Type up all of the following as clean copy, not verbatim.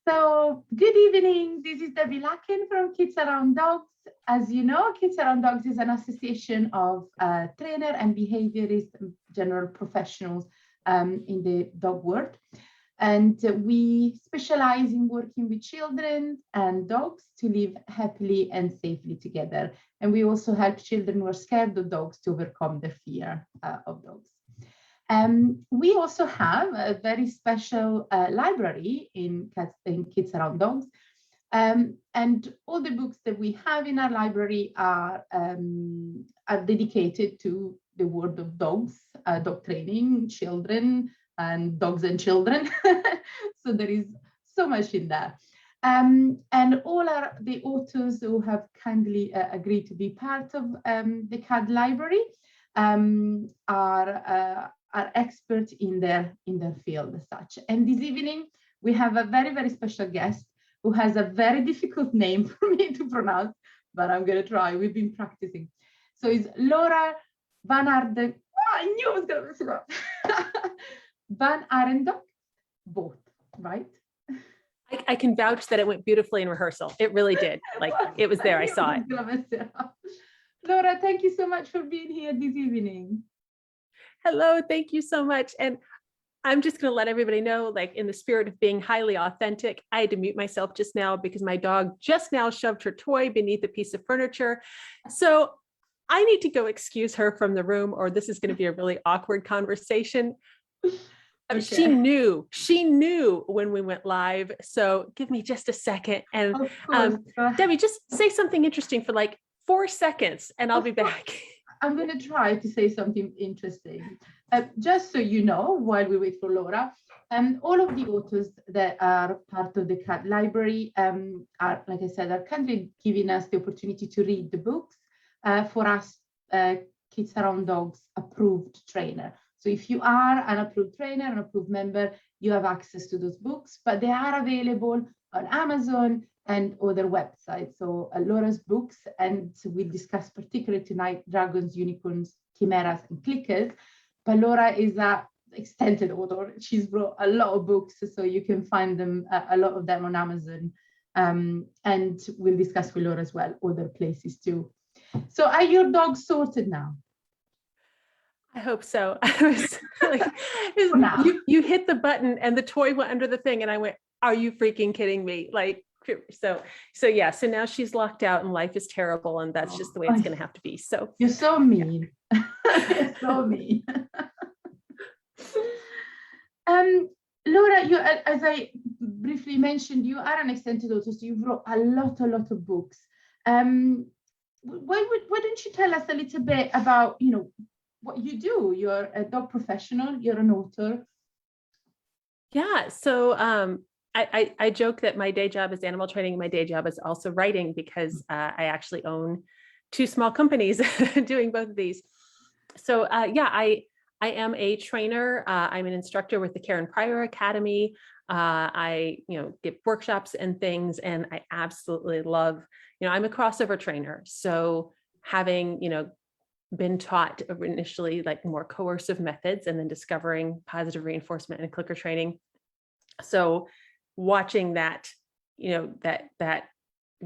So, good evening. This is Debbie Lacken from Kids Around Dogs. As you know, Kids Around Dogs is an association of trainer and behaviorist general professionals in the dog world. And we specialize in working with children and dogs to live happily and safely together. And we also help children who are scared of dogs to overcome their fear of dogs. We also have a very special library in Kids Around Dogs. And all the books that we have in our library are dedicated to the world of dogs, dog training, children, and dogs and children. So there is so much in there. And all the authors who have kindly agreed to be part of the KAD Library are experts in their field as such. And this evening, we have a very, very special guest who has a very difficult name for me to pronounce, but I'm going to try. We've been practicing. So it's Laura VanArendonk. Oh, I knew I was going to mess it up. VanArendonk, both, right? I can vouch that it went beautifully in rehearsal. It really did. Like, it was there. I saw it. Laura, thank you so much for being here this evening. Hello, thank you so much. And I'm just going to let everybody know, like, in the spirit of being highly authentic, I had to mute myself just now because my dog just now shoved her toy beneath a piece of furniture. So I need to go excuse her from the room, or this is going to be a really awkward conversation. Okay. She knew when we went live. So give me just a second. And Debbie, just say something interesting for like 4 seconds and I'll be back. I'm going to try to say something interesting. Just so you know, while we wait for Laura, all of the authors that are part of the KAD Library are, like I said, are kindly giving us the opportunity to read the books for us Kids Around Dogs approved trainer. So if you are an approved trainer, an approved member, you have access to those books, but they are available on Amazon and other websites. So Laura's books, and we'll discuss particularly tonight, Dragons, Unicorns, Chimeras, and Clickers. But Laura is an extended author. She's wrote a lot of books, so you can find them, a lot of them on Amazon. And we'll discuss with Laura as well, other places too. So are your dogs sorted now? I hope so. I was like, you hit the button and the toy went under the thing and I went, are you freaking kidding me? Like, so yeah, so now she's locked out and life is terrible and that's just the way it's going to have to be. So you're so mean. Yeah. You're so mean. Laura, you, as I briefly mentioned, you are an extended author, so you've wrote a lot of books. Why don't you tell us a little bit about, what you do? You're a dog professional, you're an author. Yeah, so I joke that my day job is animal training. My day job is also writing because I actually own 2 small companies doing both of these. So yeah, I am a trainer. I'm an instructor with the Karen Pryor Academy. I give workshops and things, and I absolutely love, I'm a crossover trainer. So having, been taught initially like more coercive methods and then discovering positive reinforcement and clicker training. So watching that, that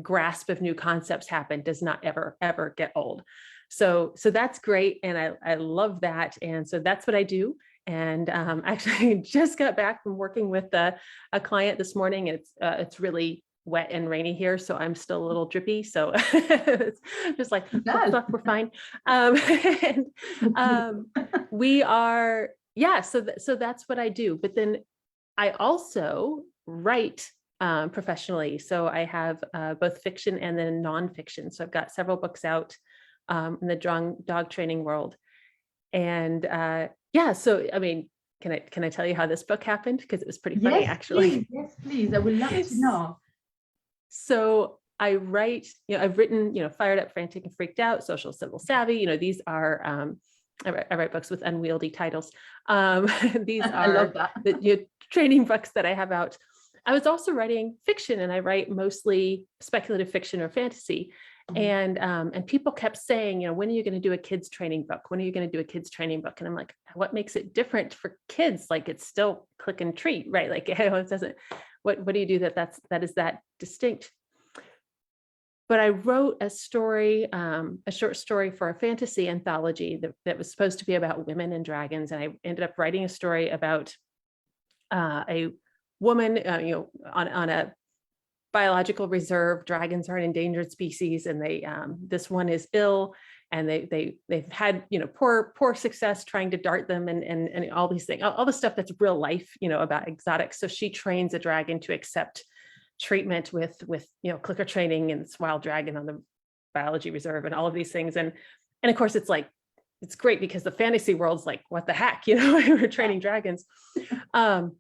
grasp of new concepts happen does not ever get old. So that's great. And I love that. And so that's what I do. And actually just got back from working with a client this morning. It's really wet and rainy here, so I'm still a little drippy. So it's just like, we're fine. We are, yeah. So that's what I do. But then I also write professionally. So I have both fiction and then nonfiction. So I've got several books out in the dog training world. And yeah, so I mean, can I tell you how this book happened? Because it was pretty funny, actually. Yes, please. I would love to know. So I write, I've written, Fired Up, Frantic, and Freaked Out, Social, Civil, Savvy. These are, I write books with unwieldy titles. These are the training books that I have out. I was also writing fiction, and I write mostly speculative fiction or fantasy. And people kept saying, when are you going to do a kids training book? When are you going to do a kids training book? And I'm like, what makes it different for kids? Like, it's still click and treat, right? Like, it doesn't. what do you do that is that distinct? But I wrote a story, a short story for a fantasy anthology that was supposed to be about women and dragons. And I ended up writing a story about a woman, on a biological reserve. Dragons are an endangered species, and this one is ill, and they've had poor success trying to dart them, and all these things, all the stuff that's real life, about exotics. So she trains a dragon to accept treatment with clicker training and this wild dragon on the biology reserve and all of these things. And of course it's great because the fantasy world's like, what the heck, we're training dragons. Let's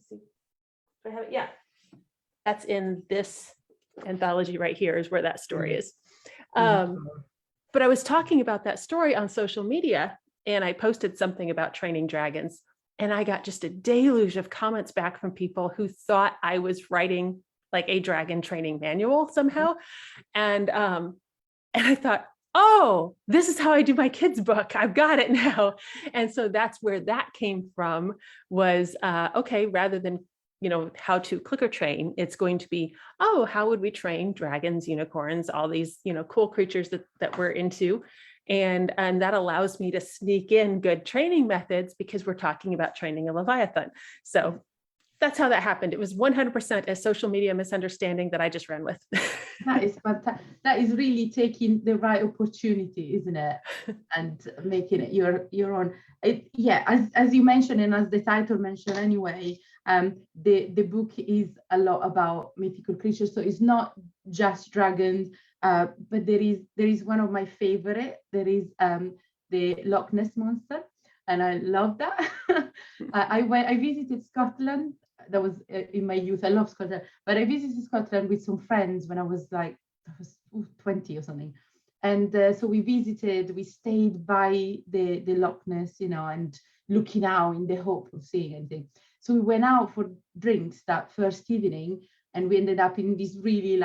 see. I have it. Yeah, that's in this anthology right here is where that story is. But I was talking about that story on social media, and I posted something about training dragons. And I got just a deluge of comments back from people who thought I was writing like a dragon training manual somehow. And I thought, oh, this is how I do my kids' book. I've got it now. And so that's where that came from, was, okay, rather than, how to clicker train, it's going to be, oh, how would we train dragons, unicorns, all these, cool creatures that we're into. And that allows me to sneak in good training methods because we're talking about training a Leviathan. So that's how that happened. It was 100% a social media misunderstanding that I just ran with. That is fantastic. That is really taking the right opportunity, isn't it? And making it your own. As you mentioned, and as the title mentioned anyway, the book is a lot about mythical creatures. So it's not just dragons. But there is one of my favorite. There is the Loch Ness monster, and I love that. I visited Scotland. That was in my youth. I love Scotland, but I visited Scotland with some friends when I was 20 or something. And so we stayed by the Loch Ness, and looking out in the hope of seeing anything. So we went out for drinks that first evening, and we ended up in this really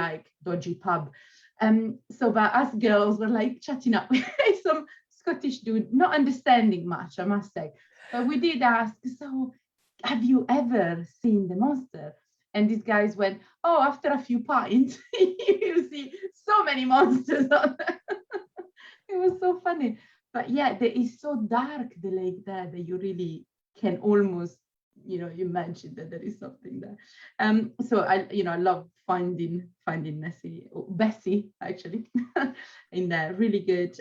dodgy pub. But us girls were chatting up with some Scottish dude, not understanding much, I must say. But we did ask, so have you ever seen the monster? And these guys went, oh, after a few pints, you see so many monsters on there. It was so funny. But yeah, it's so dark, the lake there, that you really can almost, imagine that there is something there. So I love finding Bessie actually in there, really good.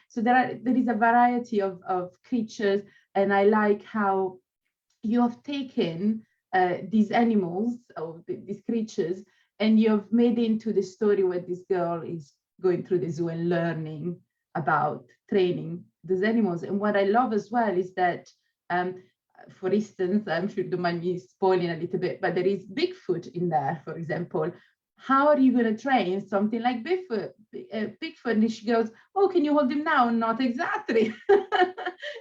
So there is a variety of creatures, and I like how you have taken these animals or these creatures, and you have made into the story where this girl is going through the zoo and learning about training these animals. And what I love as well is that, for instance, I'm sure you don't mind me spoiling a little bit, but there is Bigfoot in there, for example. How are you going to train something like Bigfoot? And she goes, oh, can you hold him now? Not exactly.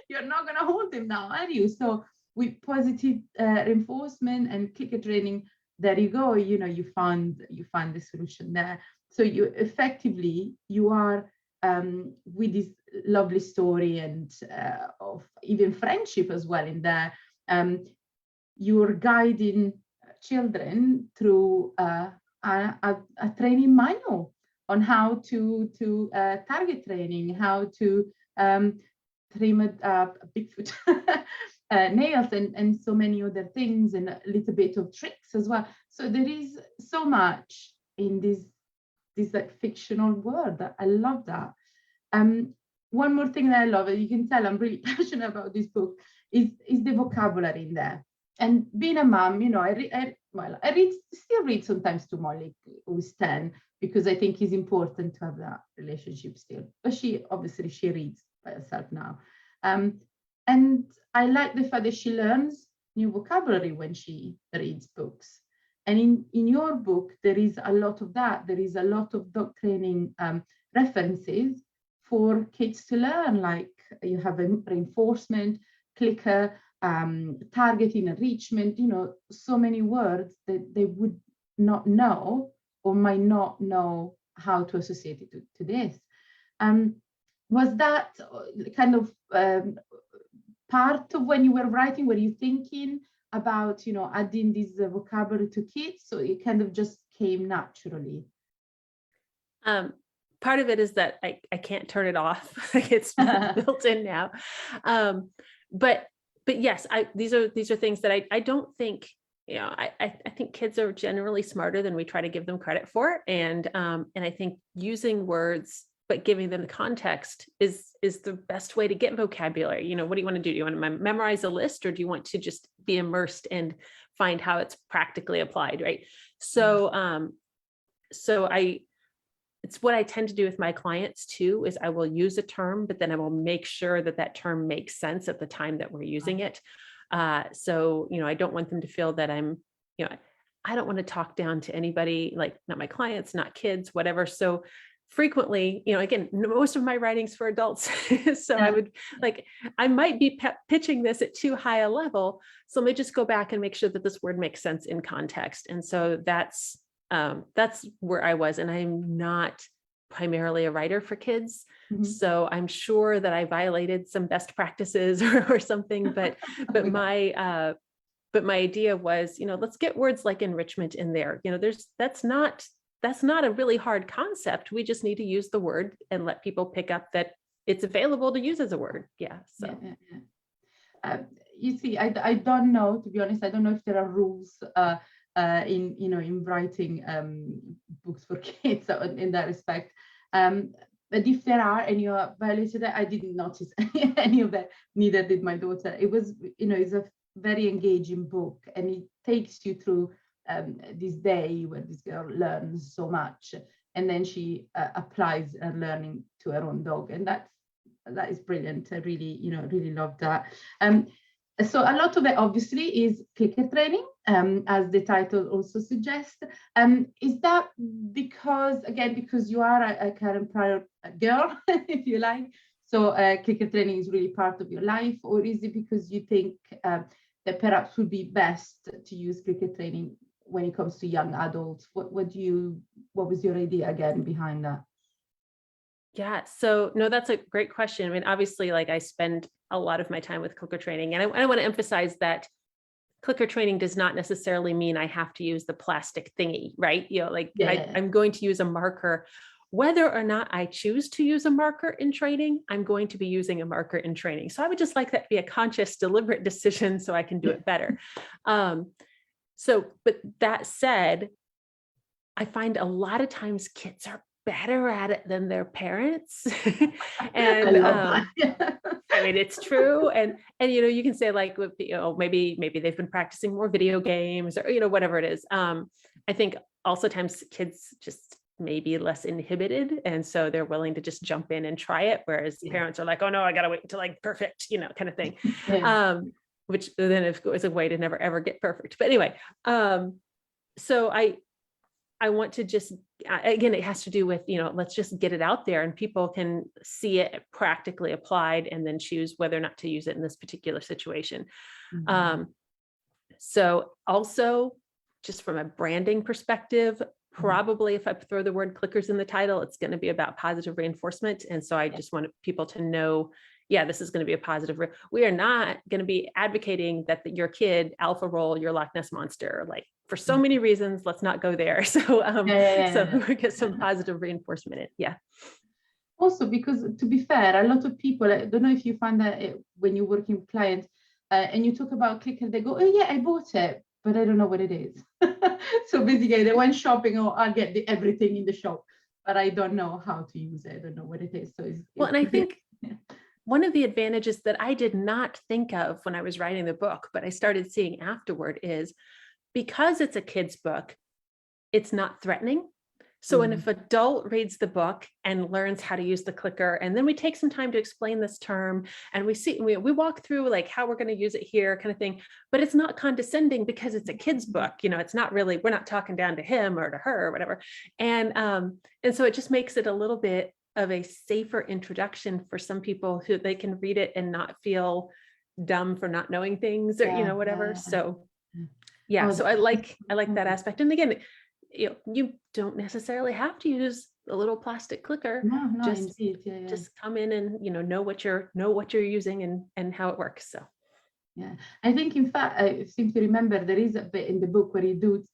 You're not going to hold him now, are you? So with positive reinforcement and clicker training, there you go. You find the solution there. So you are with this lovely story and of even friendship as well in there. You're guiding children through a training manual on how to target training, how to trim a Bigfoot nails, and so many other things, and a little bit of tricks as well. So there is so much in this fictional world. I love that. One more thing that I love, and you can tell I'm really passionate about this book, is the vocabulary in there. And being a mom, I still read sometimes to Molly, who's 10, because I think it's important to have that relationship still. But she reads by herself now. And I like the fact that she learns new vocabulary when she reads books. And in your book, there is a lot of that. There is a lot of dog training references for kids to learn, like you have a reinforcement, clicker, targeting, enrichment, so many words that they would not know or might not know how to associate it to this. Was that kind of part of when you were writing? Were you thinking about, adding this vocabulary to kids, so it kind of just came naturally? Part of it is that I can't turn it off. Like it's built in now. But yes, these are things that I don't think, I think kids are generally smarter than we try to give them credit for. And I think using words, but giving them the context is the best way to get vocabulary. What do you want to do? Do you want to memorize a list, or do you want to just be immersed and find how it's practically applied? Right. So, it's what I tend to do with my clients too, is I will use a term, but then I will make sure that term makes sense at the time that we're using it. So, I don't want them to feel that I don't want to talk down to anybody, like not my clients, not kids, whatever. So frequently, again, most of my writing's for adults. So I might be pitching this at too high a level. So let me just go back and make sure that this word makes sense in context. And so that's where I was. And I'm not primarily a writer for kids. Mm-hmm. So I'm sure that I violated some best practices or something, but my idea was, let's get words like enrichment in there. That's not a really hard concept. We just need to use the word and let people pick up that it's available to use as a word. Yeah. So. You see, I don't know, to be honest, I don't know if there are rules in writing books for kids in that respect. But if there are and you are violated, I didn't notice any of that, neither did my daughter. It was, it's a very engaging book, and it takes you through this day where this girl learns so much, and then she applies her learning to her own dog, and that is brilliant. I really, really love that. So a lot of it obviously is clicker training, as the title also suggests. Is that because you are a current prior girl, if you like, so clicker training is really part of your life, or is it because you think that perhaps would be best to use clicker training when it comes to young adults? What was your idea again behind that? Yeah, so no, that's a great question. I mean, obviously, like I spend a lot of my time with clicker training, and I want to emphasize that clicker training does not necessarily mean I have to use the plastic thingy, right? I'm going to use a marker. Whether or not I choose to use a marker in training, I'm going to be using a marker in training. So I would just like that to be a conscious, deliberate decision so I can do it better. But that said, I find a lot of times kids are better at it than their parents. And I mean, it's true. And you can say like, maybe they've been practicing more video games or, whatever it is. I think also times kids just may be less inhibited. And so they're willing to just jump in and try it. Whereas parents are like, oh no, I got to wait until like perfect, kind of thing. Which then is a way to never, ever get perfect. But anyway, so I want to just, again, it has to do with, let's just get it out there and people can see it practically applied and then choose whether or not to use it in this particular situation. Mm-hmm. So also just from a branding perspective, probably if I throw the word clickers in the title, it's going to be about positive reinforcement. And so I just want people to know, this is going to be a positive. We are not going to be advocating that your kid alpha roll your Loch Ness monster, like for so many reasons. Let's not go there. So, so we get some positive reinforcement in. Yeah. Also, because to be fair, a lot of people, I don't know if you find that when you're working with clients and you talk about clicker, they go, "Oh yeah, I bought it, but I don't know what it is." So basically, they went shopping, or I'll get everything in the shop, but I don't know how to use it. I don't know what it is. So and I think. One of the advantages that I did not think of when I was writing the book, but I started seeing afterward, is because it's a kid's book, it's not threatening. So when if an adult reads the book and learns how to use the clicker, and then we take some time to explain this term and we walk through like how we're going to use it here kind of thing, but it's not condescending because it's a kid's book. It's not really, we're not talking down to him or to her or whatever. And so it just makes it a little bit of a safer introduction for some people who they can read it and not feel dumb for not knowing things or whatever. So so I like that aspect. And again, you don't necessarily have to use a little plastic clicker. No, just come in and know what you're using and how it works. So Yeah, I think in fact, I seem to remember there is a bit in the book where you do,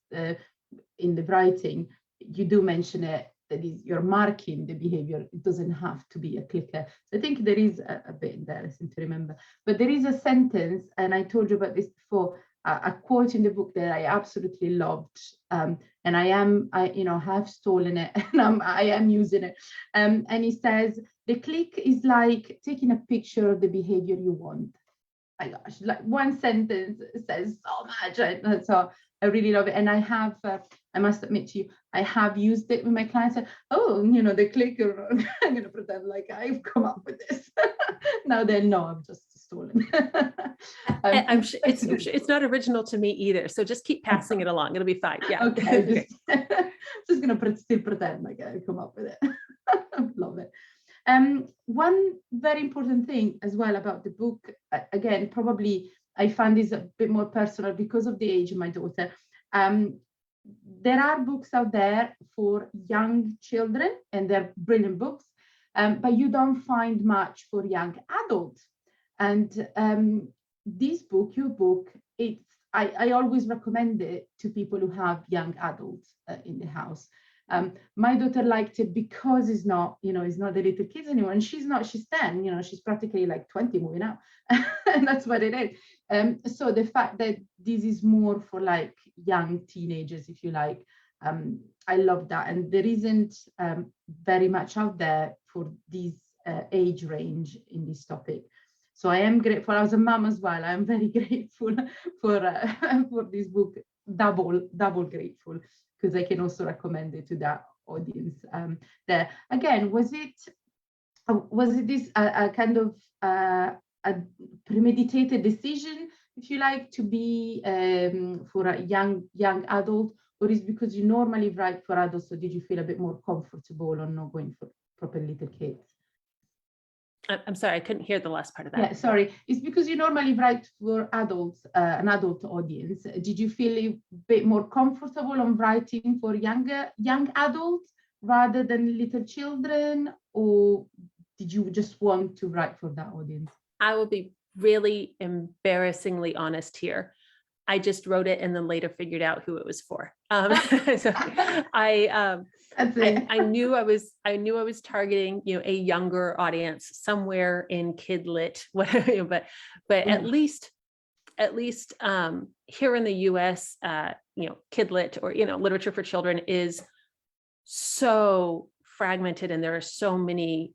in the writing, you do mention it, that is, you're marking the behavior. It doesn't have to be a clicker. So I think there is a bit in there, I seem to remember. But there is a sentence, and I told you about this before, a quote in the book that I absolutely loved. And I have stolen it, and I am using it. And he says, the click is like taking a picture of the behavior you want. My gosh, like one sentence says so much. So I really love it. And I have, I must admit to you, I have used it with my clients. Oh, the clicker, I'm going to pretend like I've come up with this. Now they know I've just stolen. I'm sure it's not original to me either. So just keep passing it along. It'll be fine. Yeah. Okay. Just going to still pretend like I come up with it. Love it. One very important thing as well about the book, again, probably I find this a bit more personal because of the age of my daughter. There are books out there for young children, and they're brilliant books, but you don't find much for young adults. And this book, your book, I always recommend it to people who have young adults in the house. My daughter liked it because it's not the little kids anymore, and she's 10, she's practically like 20 moving out, and that's what it is. So the fact that this is more for like young teenagers, if you like, I love that, and there isn't very much out there for this age range in this topic. So I am grateful. As a mom as well, I'm very grateful for this book. Double grateful, because I can also recommend it to that audience. There again, was it this a kind of a premeditated decision, if you like, to be for a young adult, or is because you normally write for adults? So did you feel a bit more comfortable on not going for proper little kids? I'm sorry, I couldn't hear the last part of that. Yeah, sorry. It's because you normally write for adults, an adult audience. Did you feel a bit more comfortable on writing for young adults rather than little children, or did you just want to write for that audience? I will be really embarrassingly honest here. I just wrote it and then later figured out who it was for. So I knew I was targeting, a younger audience somewhere in kid lit, whatever, but at least here in the US, kid lit or, literature for children is so fragmented, and there are so many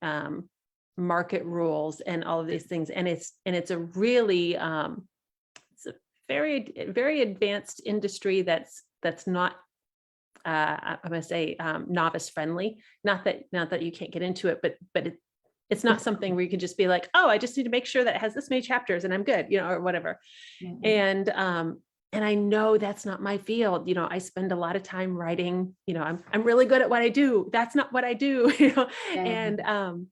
market rules and all of these things. And it's a really, it's a very, very advanced industry that's not, I'm going to say, novice friendly. Not that you can't get into it, but it's not something where you can just be like, oh, I just need to make sure that it has this many chapters and I'm good, or whatever. Mm-hmm. And I know that's not my field. I spend a lot of time writing, I'm really good at what I do. That's not what I do, And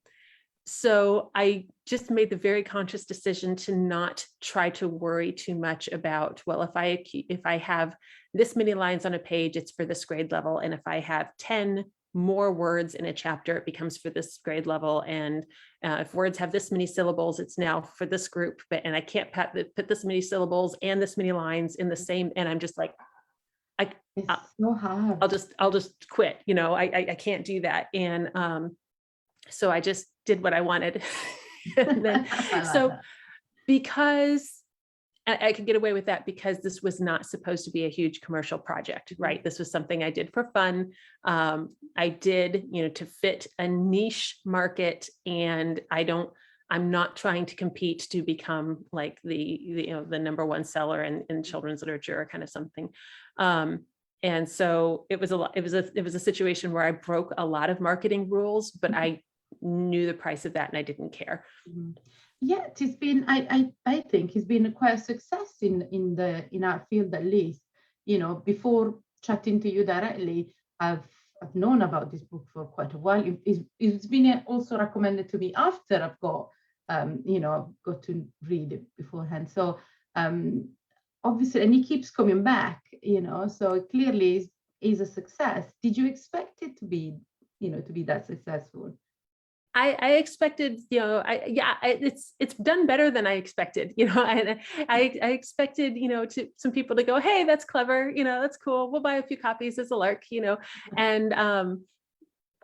so I just made the very conscious decision to not try to worry too much about, well, if I have this many lines on a page, it's for this grade level. And if I have 10 more words in a chapter, it becomes for this grade level. And if words have this many syllables, it's now for this group, and I can't put this many syllables and this many lines in the same. And I'm just like, it's so hard. I'll just quit. I can't do that. And so I just did what I wanted. And then, so because I could get away with that because this was not supposed to be a huge commercial project, right? This was something I did for fun. I did, to fit a niche market, and I'm not trying to compete to become like the number one seller in children's literature or kind of something. And so it was a situation where I broke a lot of marketing rules, but I knew the price of that and I didn't care. Mm-hmm. Yeah, it's been, I think it's been quite a success in our field, at least. Before chatting to you directly, I've known about this book for quite a while. It's been also recommended to me after I've got got to read it beforehand. So obviously, and it keeps coming back, so it clearly is a success. Did you expect it to be that successful? I expected, it's done better than I expected. I expected, some people to go, hey, that's clever, that's cool. We'll buy a few copies as a lark, and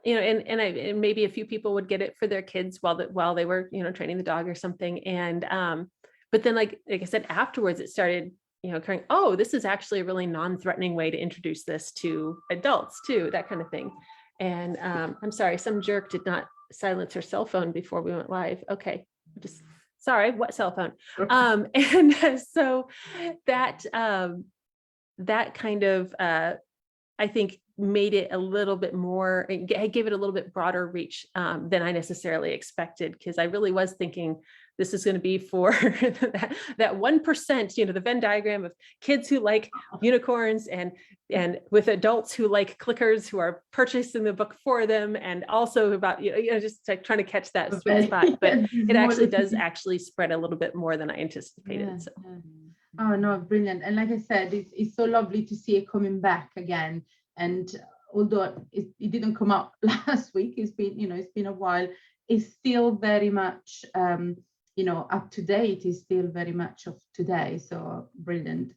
and maybe a few people would get it for their kids while they were, training the dog or something. And but then, like I said, afterwards it started, occurring, oh, this is actually a really non-threatening way to introduce this to adults too, that kind of thing. And I'm sorry, some jerk did not silence her cell phone before we went live. Okay, just sorry, what cell phone? And so that that kind of I think made it a little bit more, I gave it a little bit broader reach than I necessarily expected, because I really was thinking this is going to be for that 1%, the Venn diagram of kids who like unicorns and with adults who like clickers, who are purchasing the book for them, and also about, just like trying to catch that sweet spot. But it actually does spread a little bit more than I anticipated. Yeah, so. yeah. Oh no, brilliant. And like I said, it's so lovely to see it coming back again. And although it didn't come out last week, it's been a while, it's still very much up to date. It's still very much of today. So brilliant.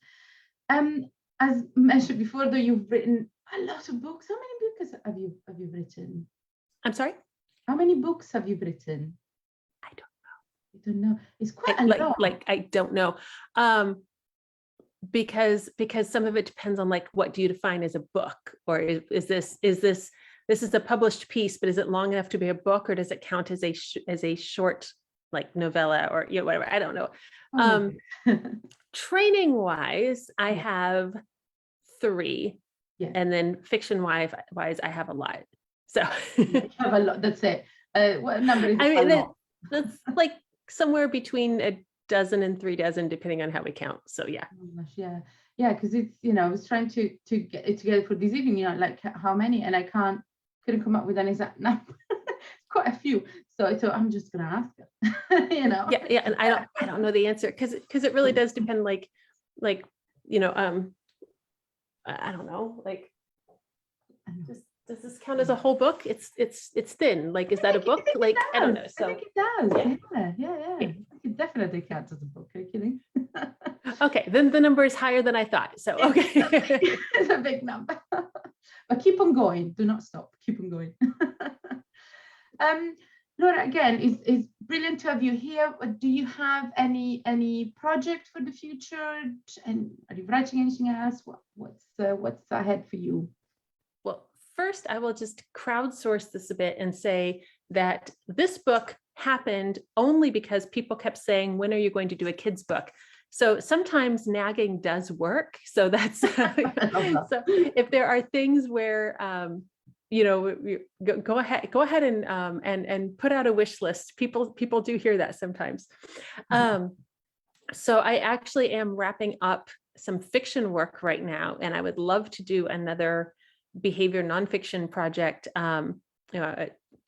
As mentioned before, though, you've written a lot of books. How many books have you written? I'm sorry? How many books have you written? I don't know. You don't know. It's quite a lot. Like I don't know. Because some of it depends on, like, what do you define as a book, or is this a published piece, but is it long enough to be a book, or does it count as a short, like, novella, or whatever? I don't know. Training wise, I have 3, and then fiction wise I have a lot. So you have a lot. That's it. What number is it? That's like somewhere between a dozen and 3 dozen, depending on how we count. So yeah. Oh my gosh, yeah, because it's, I was trying to get it together for this evening, like how many, and I couldn't come up with an exact number. Quite a few. So I thought, I'm just gonna ask her. Yeah, and I don't know the answer, because it really does depend, like I don't know, like, does this count as a whole book? It's thin. Like, is that a book? Like, I don't know. So I think it does. Yeah. It definitely counts as a book. Are you kidding? Okay, then the number is higher than I thought. So okay. It's a big number. But keep on going. Do not stop. Keep on going. Laura, again, it's brilliant to have you here. Do you have any project for the future? And are you writing anything else? What's ahead for you? Well, first, I will just crowdsource this a bit and say that this book happened only because people kept saying, when are you going to do a kids book? So sometimes nagging does work. So that's so if there are things where go ahead and put out a wish list. People do hear that sometimes. So I actually am wrapping up some fiction work right now, and I would love to do another behavior nonfiction project,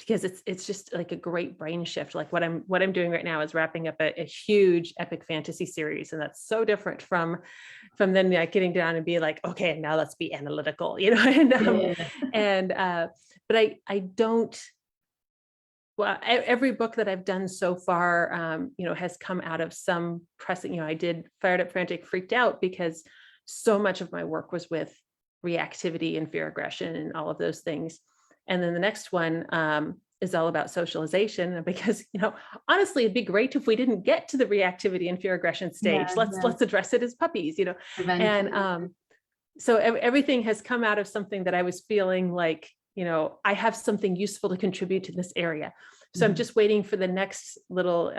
because it's just like a great brain shift. Like what I'm doing right now is wrapping up a huge epic fantasy series, and that's so different from then getting down and be like, okay, now let's be analytical, but I don't. Well, every book that I've done so far, has come out of some pressing. I did Fired Up, Frantic, Freaked Out, because so much of my work was with reactivity and fear aggression and all of those things. And then the next one is all about socialization, because, honestly, it'd be great if we didn't get to the reactivity and fear aggression stage. Let's address it as puppies, Eventually. And so everything has come out of something that I was feeling like, I have something useful to contribute to this area. So I'm just waiting for the next little,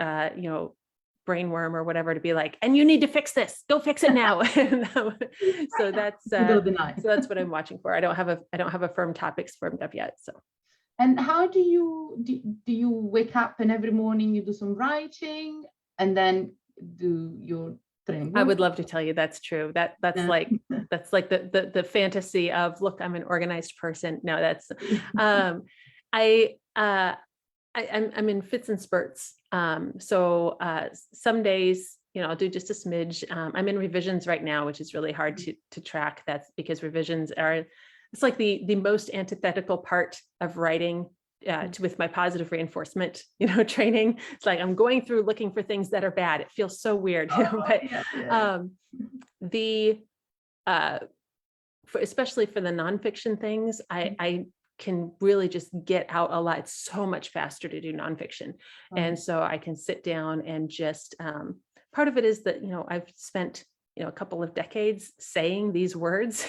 brainworm or whatever to be like, and you need to fix this. Go fix it now. So that's what I'm watching for. I don't have a firm topics firmed up yet. So. And how do you wake up and every morning you do some writing and then do your training? I would love to tell you that's true. That's like the fantasy of, look, I'm an organized person. No, that's I'm in fits and spurts. So some days, I'll do just a smidge. I'm in revisions right now, which is really hard to track. That's because revisions it's like the most antithetical part of writing with my positive reinforcement, training. It's like I'm going through looking for things that are bad. It feels so weird, but especially for the nonfiction things, I can really just get out a lot. It's so much faster to do nonfiction, and so I can sit down and just. Part of it is that I've spent a couple of decades saying these words.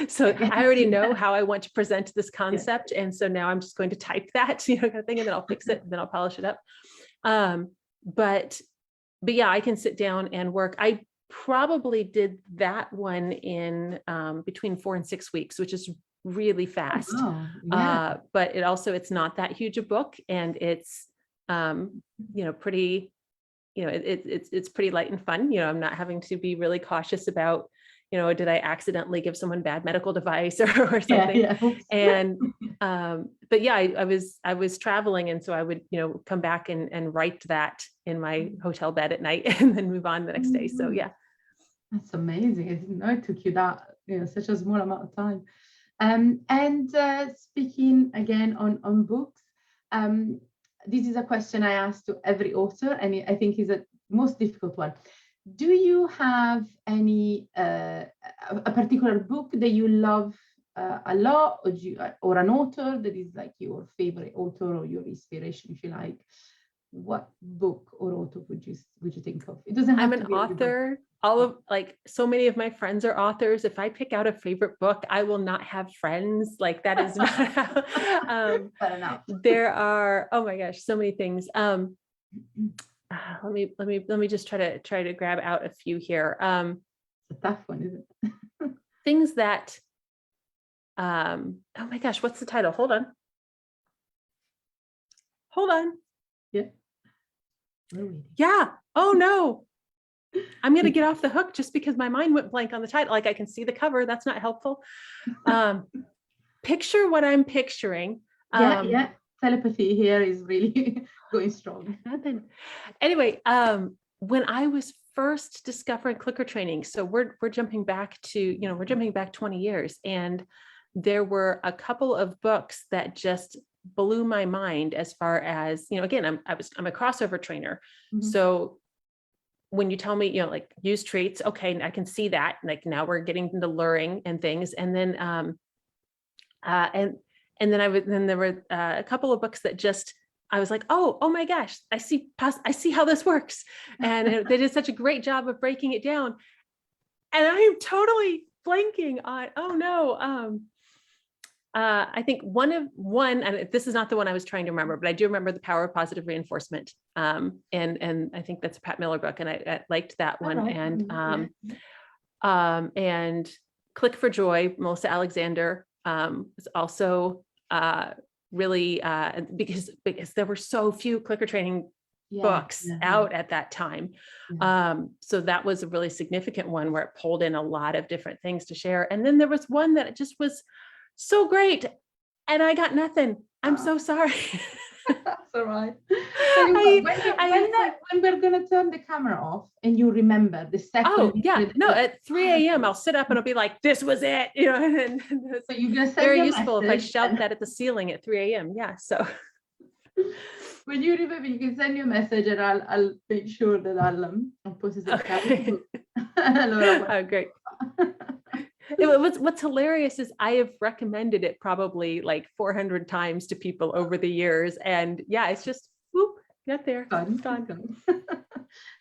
So I already know how I want to present this concept. And so now I'm just going to type that, kind of thing, and then I'll fix it and then I'll polish it up. But yeah, I can sit down and work. I probably did that one in between 4 and 6 weeks, which is really fast. Oh, yeah. But it's not that huge a book, and it's, pretty, it's pretty light and fun. I'm not having to be really cautious about, did I accidentally give someone bad medical device or something? Yeah. And, but yeah, I was traveling. And so I would, come back and write that in my hotel bed at night and then move on the next day. So yeah. That's amazing. I didn't know it took you that, such a small amount of time. And speaking again on books, this is a question I ask to every author, and I think is a most difficult one. Do you have any a particular book that you love a lot, or an author that is like your favorite author or your inspiration, if you like? What book or author would you think of? It doesn't have I'm to an be author. All of so many of my friends are authors. If I pick out a favorite book, I will not have friends. Like that is not how, Fair enough. there are, oh my gosh, so many things. Let me just try to grab out a few here. It's a tough one, isn't it? Things that, oh my gosh, what's the title? Hold on. Yeah. Yeah. Oh no. I'm going to get off the hook just because my mind went blank on the title. Like I can see the cover. That's not helpful. Picture what I'm picturing. Yeah. Telepathy here is really going strong. Anyway, when I was first discovering clicker training, so we're jumping back to, we're jumping back 20 years, and there were a couple of books that just blew my mind as far as, again, I'm a crossover trainer. Mm-hmm. So when you tell me, like use traits, okay, I can see that. Like now we're getting into luring and things. And then, and then there were a couple of books that just, I was like, oh my gosh, I see how this works. And they did such a great job of breaking it down. And I am totally blanking on, oh no. I think one, and this is not the one I was trying to remember, but I do remember The Power of Positive Reinforcement. And I think that's a Pat Miller book, and I liked that one. Right. And Click for Joy, Melissa Alexander, is also really because there were so few clicker training books out at that time. So that was a really significant one where it pulled in a lot of different things to share. And then there was one that just was so great, and I got nothing. I'm so sorry. That's all right. When we're gonna turn the camera off and you remember the second. Oh yeah, no, at 3 a.m. I'll sit up and I'll be like, this was it, and so you're gonna send very useful if I shout that at the ceiling at 3 a.m. Yeah, so when you remember, you can send me a message and I'll make sure that I'll post it. Okay. Oh, great. What's hilarious is I have recommended it probably like 400 times to people over the years, and yeah, it's just whoop, get there. Done.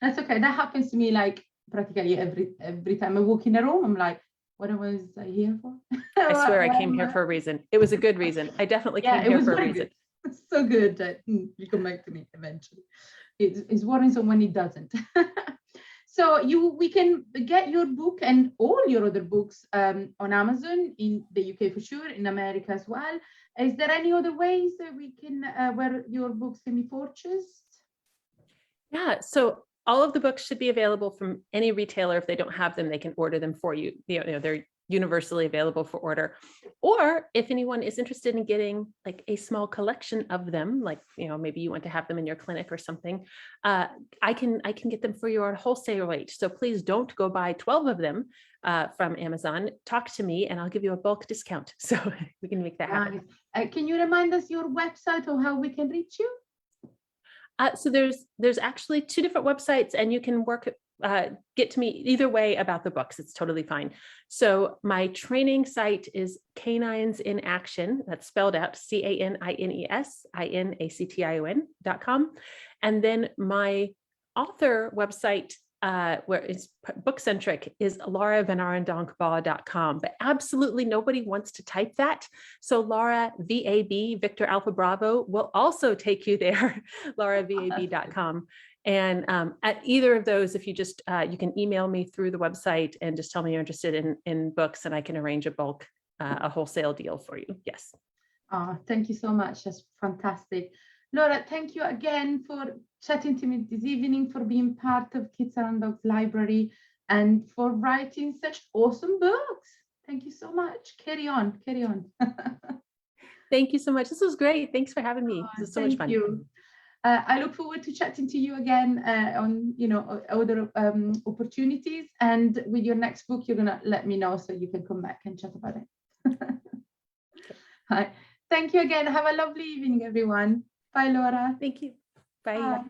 That's okay. That happens to me like practically every time I walk in a room. I'm like, what was I here for? I swear I came here for a reason. It was a good reason. I definitely came here for a reason. Good. It's so good that you come back to me eventually. It's worrisome when it doesn't. So we can get your book and all your other books on Amazon in the UK for sure, in America as well. Is there any other ways that we can where your books can be purchased? Yeah, so all of the books should be available from any retailer. If they don't have them, they can order them for you. They're universally available for order. Or if anyone is interested in getting like a small collection of them, like, maybe you want to have them in your clinic or something, I can get them for you at a wholesale rate. So please don't go buy 12 of them. from Amazon, talk to me and I'll give you a bulk discount. So we can make that happen. Can you remind us your website or how we can reach you? So there's actually 2 different websites, and you can get to me either way about the books. It's totally fine. So my training site is Canines in Action. That's spelled out CANINESINACTION.com. And then my author website, where it's book-centric, is VanArendonk.com, but absolutely nobody wants to type that. So Laura, VAB, Victor Alpha Bravo, will also take you there, lauravab.com. And at either of those, if you just, you can email me through the website and just tell me you're interested in books, and I can arrange a bulk, a wholesale deal for you. Yes. Thank you so much. That's fantastic. Laura, thank you again for chatting to me this evening, for being part of KAD Library, and for writing such awesome books. Thank you so much. Carry on, carry on. Thank you so much. This was great. Thanks for having me. This was so much fun. Thank you. I look forward to chatting to you again on, other opportunities. And with your next book, you're gonna let me know so you can come back and chat about it. Hi. Thank you again. Have a lovely evening, everyone. Bye, Laura. Thank you. Bye. Bye.